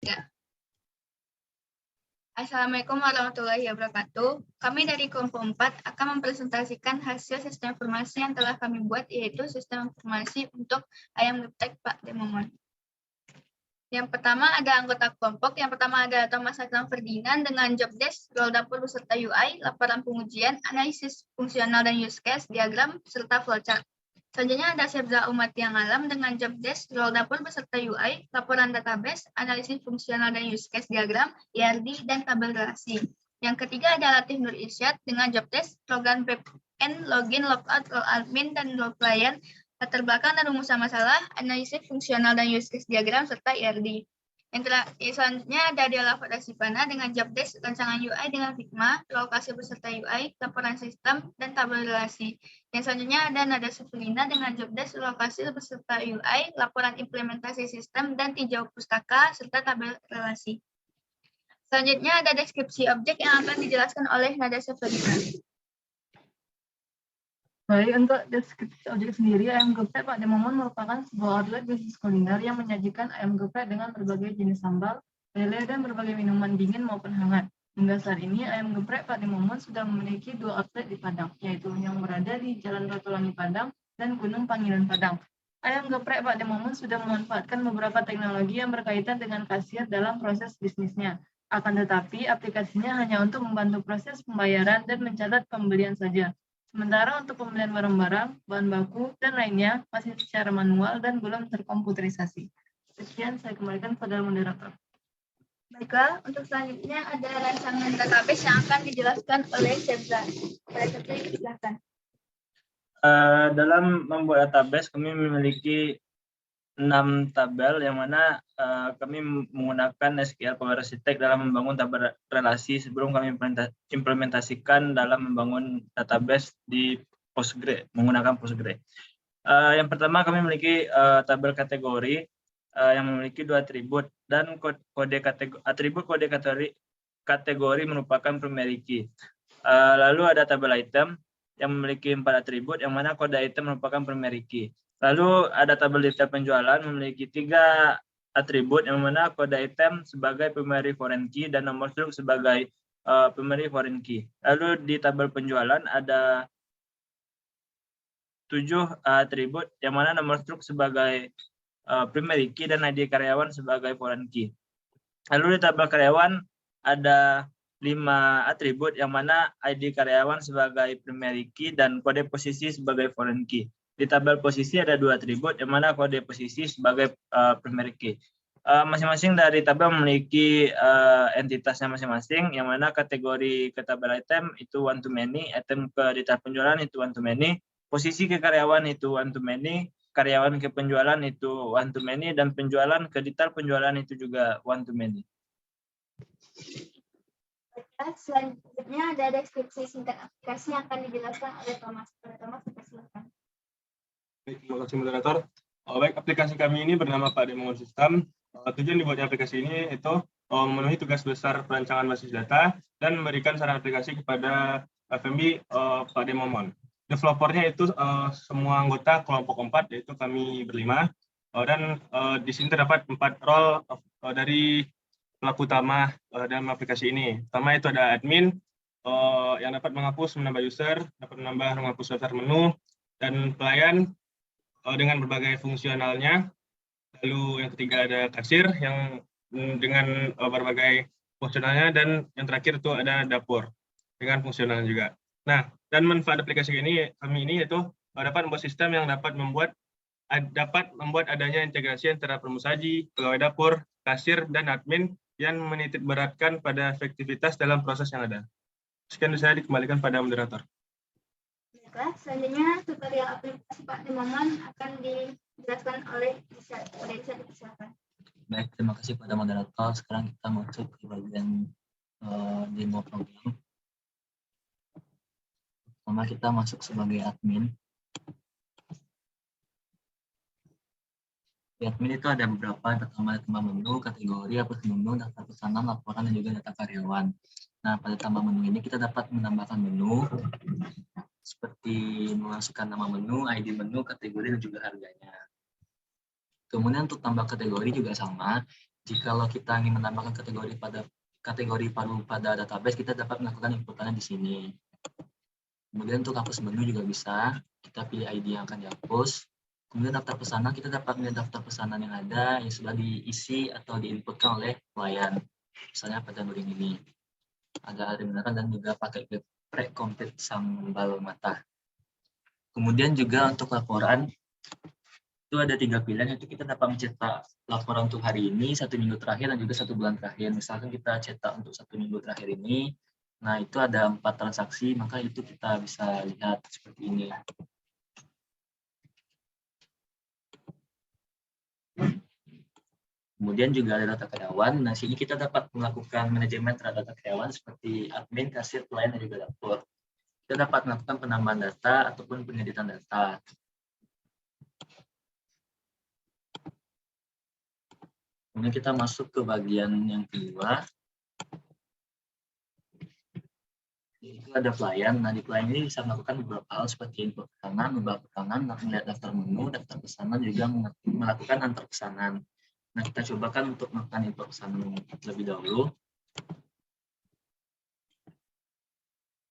Ya. Assalamualaikum warahmatullahi wabarakatuh. Kami dari kelompok 4 akan mempresentasikan hasil sistem informasi yang telah kami buat, yaitu sistem informasi untuk ayam geprek Pak Demomon. Yang pertama ada anggota kelompok. Yang pertama ada Thomas Akram Ferdinand dengan job desk, role dapur beserta UI, laporan pengujian, analisis fungsional dan use case, diagram, serta flowchart. Selanjutnya ada Sebza Umat yang Alam dengan job desk, role dapur beserta UI, laporan database, analisis fungsional dan use case diagram, IRD, dan tabel relasi. Yang ketiga ada Latif Nur Irsyad dengan job desk, program backend, login, logout, role admin, dan role client, latar belakang dan rumusan masalah, analisis fungsional dan use case diagram, serta IRD. Yang selanjutnya ada Diala Fadasipana dengan job desk, rancangan UI dengan Figma, lokasi beserta UI, laporan sistem, dan tabel relasi. Yang selanjutnya ada Nada Sufilina dengan job desk, lokasi beserta UI, laporan implementasi sistem, dan tinjau pustaka, serta tabel relasi. Selanjutnya ada deskripsi objek yang akan dijelaskan oleh Nada Sufilina. Baik, untuk deskripsi objek sendiri, ayam geprek Pak Demomon merupakan sebuah outlet bisnis kuliner yang menyajikan ayam geprek dengan berbagai jenis sambal, lele, dan berbagai minuman dingin maupun hangat. Hingga saat ini, ayam geprek Pak Demomon sudah memiliki 2 outlet di Padang, yaitu yang berada di Jalan Ratulangi Padang dan Gunung Pangiran Padang. Ayam geprek Pak Demomon sudah memanfaatkan beberapa teknologi yang berkaitan dengan kasir dalam proses bisnisnya. Akan tetapi, aplikasinya hanya untuk membantu proses pembayaran dan mencatat pembelian saja. Sementara untuk pembelian barang-barang, bahan baku, dan lainnya masih secara manual dan belum terkomputerisasi. Sekian, saya kembalikan kepada moderator. Baiklah, untuk selanjutnya ada rancangan database yang akan dijelaskan oleh Sebza. Silakan. Dalam membuat database, kami memiliki 6 tabel yang mana kami menggunakan SQL Power Architect dalam membangun tabel relasi sebelum kami implementasikan dalam membangun database di Postgre menggunakan Postgre. Yang pertama kami memiliki tabel kategori yang memiliki 2 atribut dan atribut kode kategori merupakan primary key. Lalu ada tabel item yang memiliki 4 atribut yang mana kode item merupakan primary key. Lalu ada tabel detail penjualan memiliki 3 atribut yang mana kode item sebagai primary foreign key dan nomor struk sebagai primary foreign key. Lalu di tabel penjualan ada 7 atribut yang mana nomor struk sebagai primary key dan ID karyawan sebagai foreign key. Lalu di tabel karyawan ada 5 atribut yang mana ID karyawan sebagai primary key dan kode posisi sebagai foreign key. Di tabel posisi ada 2 atribut yang mana kode posisi sebagai primary key. Masing-masing dari tabel memiliki entitasnya masing-masing, yang mana kategori ke tabel item itu one to many, item ke detail penjualan itu one to many, posisi ke karyawan itu one to many, karyawan ke penjualan itu one to many, dan penjualan ke detail penjualan itu juga one to many. Selanjutnya ada deskripsi singkat aplikasi yang akan dijelaskan oleh Thomas. Silakan. Terima kasih moderator. Baik, aplikasi kami ini bernama Pak Demomon System. Tujuan dibuatnya aplikasi ini itu memenuhi tugas besar perancangan basis data dan memberikan saran aplikasi kepada FMB Pak Demomon. Developernya itu semua anggota kelompok 4, yaitu kami berlima. Dan di sini terdapat 4 role dari pelaku utama dalam aplikasi ini. Pertama itu ada admin yang dapat menghapus, menambah user, dapat menambah, menghapus daftar menu, dan pelayan dengan berbagai fungsionalnya. Lalu yang ketiga ada kasir yang dengan berbagai fungsionalnya, dan yang terakhir itu ada dapur dengan fungsional juga. Nah, dan manfaat aplikasi kami ini yaitu dapat membuat sistem yang dapat membuat adanya integrasi antara pemusaji, pegawai dapur, kasir, dan admin yang menitik beratkan pada efektivitas dalam proses yang ada. Sekian dari saya, dikembalikan pada moderator. Baiklah, selanjutnya tutorial aplikasi Pak Demomon akan dijelaskan oleh Irsyad. Silakan. Baik, terima kasih pada moderator. Sekarang kita masuk ke bagian demo program. Pertama kita masuk sebagai admin. Di admin itu ada beberapa, yang pertama tambah menu, kategori, hapus menu, daftar pesanan, laporan, dan juga data karyawan. Nah, pada tambah menu ini kita dapat menambahkan menu, seperti memasukkan nama menu, ID menu, kategori, dan juga harganya. Kemudian untuk tambah kategori juga sama, Jikalau kita ingin menambahkan kategori baru pada database, kita dapat melakukan inputannya di sini. Kemudian untuk hapus menu juga bisa, kita pilih ID yang akan dihapus. Kemudian daftar pesanan, kita dapat melihat daftar pesanan yang ada yang sudah diisi atau diinputkan oleh klien. Misalnya pada link ini. Ada kebenaran dan juga pakai pre-complete sambal mata. Kemudian juga untuk laporan, itu ada 3 pilihan, yaitu kita dapat mencetak laporan untuk hari ini, 1 minggu terakhir, dan juga 1 bulan terakhir. Misalkan kita cetak untuk 1 minggu terakhir ini, nah itu ada 4 transaksi, maka itu kita bisa lihat seperti ini. Kemudian juga ada data karyawan. Nah, sini kita dapat melakukan manajemen terhadap data karyawan seperti admin, kasir, pelayan, dan juga dapur. Kita dapat melakukan penambahan data ataupun pengeditan data. Kemudian kita masuk ke bagian yang kedua. Itu ada pelayan. Nah, di pelayan ini bisa melakukan beberapa hal seperti input pesanan, membawa pesanan, melihat daftar menu, daftar pesanan, juga melakukan antar pesanan. Nah, kita cobakan untuk melakukan input pesanan terlebih dahulu.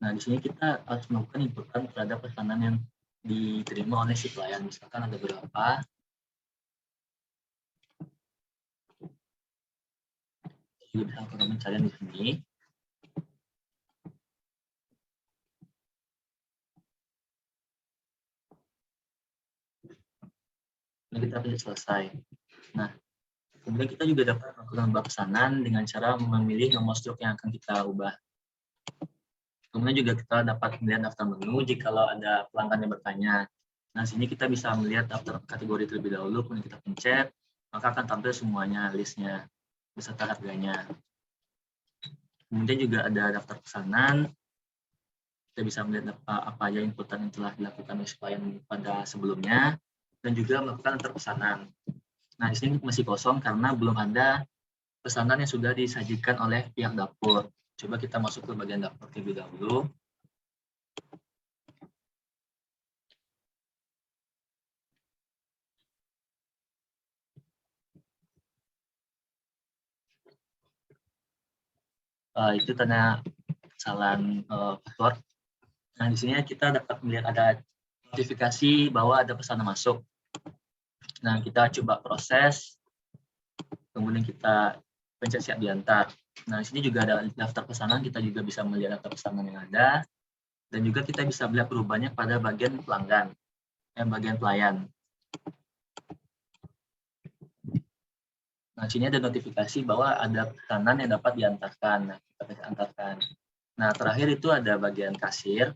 Nah, di sini kita harus melakukan inputan terhadap pesanan yang diterima oleh si pelayan. Misalkan ada berapa. Jadi bisa lakukan pencarian di sini. Nah, kita bisa selesai. Nah, kemudian kita juga dapat melakukan ubah pesanan dengan cara memilih nomor struk yang akan kita ubah. Kemudian juga kita dapat melihat daftar menu jikalau ada pelanggan yang bertanya. Nah, sini kita bisa melihat daftar kategori terlebih dahulu, kemudian kita pencet, maka akan tampil semuanya, listnya, beserta harganya. Kemudian juga ada daftar pesanan. Kita bisa melihat apa aja inputan yang telah dilakukan oleh klien pada sebelumnya, dan juga melakukan antar pesanan. Nah, di sini masih kosong karena belum ada pesanan yang sudah disajikan oleh pihak dapur. Coba kita masuk ke bagian dapur terlebih dahulu. Itu tanda kesalahan password. Nah, di sini kita dapat melihat ada notifikasi bahwa ada pesanan masuk. Nah, kita coba proses, kemudian kita pencet siap diantar. Nah, di sini juga ada daftar pesanan, kita juga bisa melihat daftar pesanan yang ada, dan juga kita bisa melihat perubahannya pada bagian pelanggan, bagian pelayan. Nah, sini ada notifikasi bahwa ada pesanan yang dapat diantarkan. Nah, kita bisa antarkan. Nah, terakhir itu ada bagian kasir.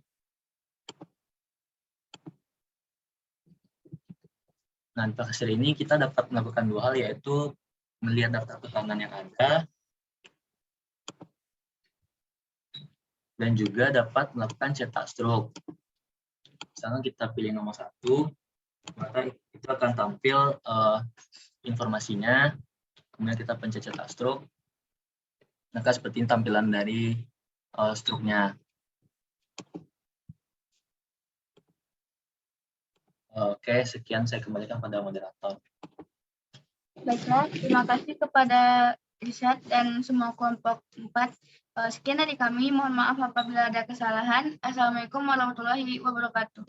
Nah, di kasir ini kita dapat melakukan 2 hal, yaitu melihat daftar pesanan yang ada, dan juga dapat melakukan cetak struk. Misalnya kita pilih nomor 1, maka itu akan tampil informasinya. Kemudian kita pencet cetak struk, maka seperti ini tampilan dari struknya. Oke, sekian saya kembalikan pada moderator. Baiklah, terima kasih kepada Irsad dan semua kelompok 4. Sekian dari kami, mohon maaf apabila ada kesalahan. Assalamualaikum warahmatullahi wabarakatuh.